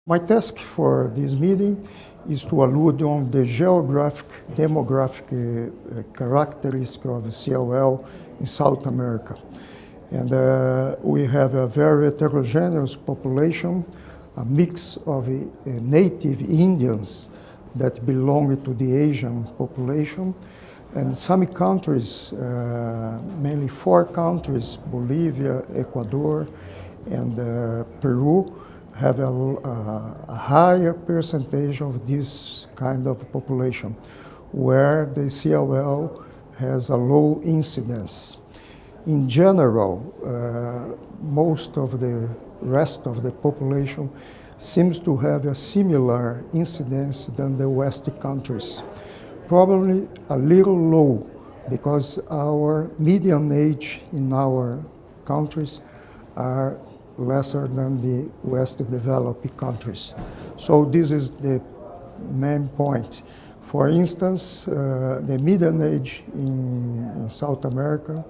My task for this meeting is to allude on the geographic, demographic characteristics of CLL in South America. And we have a very heterogeneous population, a mix of native Indians that belong to the Asian population, and some countries, mainly 4 countries, Bolivia, Ecuador, and Peru, have a higher percentage of this kind of population, where the CLL has a low incidence. In general, most of the rest of the population seems to have a similar incidence than the West countries. Probably a little low, because our median age in our countries are lesser than the West developed countries. So this is the main point. For instance, the median age in South America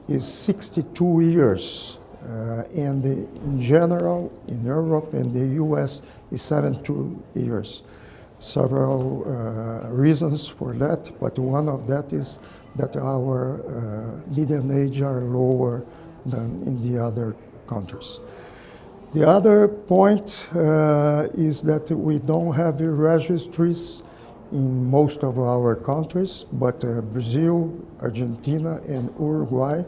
is 62 years, and in general, in Europe and the US, is 72 years. Several reasons for that, but one of that is that our median age are lower than in the other countries. The other point is that we don't have registries in most of our countries, but Brazil, Argentina, and Uruguay.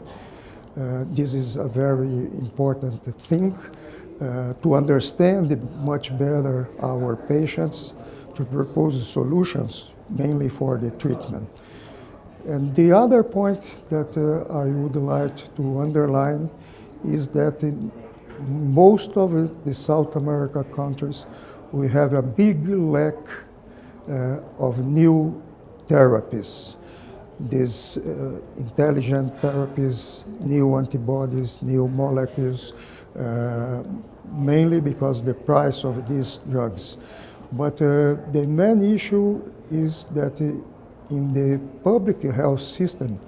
This is a very important thing to understand much better our patients, to propose solutions, mainly for the treatment. And the other point that I would like to underline is that in most of the South America countries, we have a big lack of new therapies. These intelligent therapies, new antibodies, new molecules, mainly because the price of these drugs. But the main issue is that in the public health system,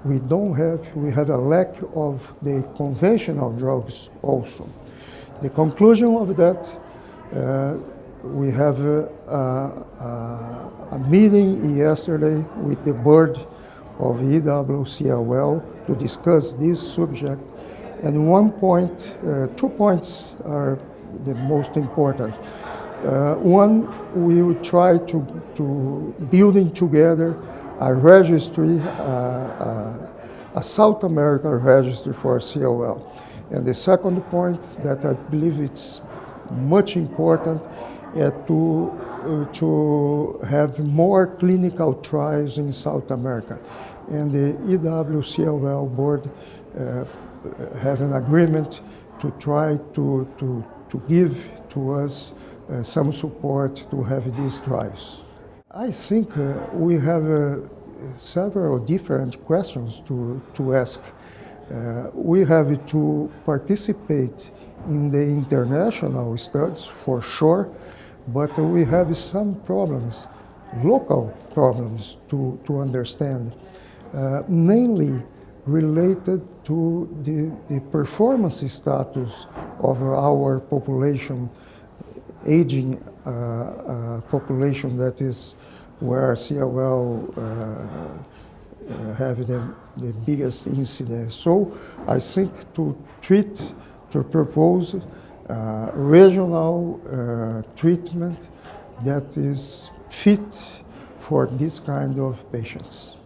we have a lack of the conventional drugs also. The conclusion of that, we have a meeting yesterday with the board of iwCLL to discuss this subject. And 2 points are the most important. One, we will try to building together a registry, a South American registry for CLL. And the second point that I believe it's much important to have more clinical trials in South America. And the iwCLL board have an agreement to try to give to us some support to have these trials. I think we have several different questions to ask. We have to participate in the international studies for sure, but we have some problems, local problems to understand, mainly related to the performance status of our population, aging population, that is where CLL have the biggest incidence. So I think to propose regional treatment that is fit for this kind of patients.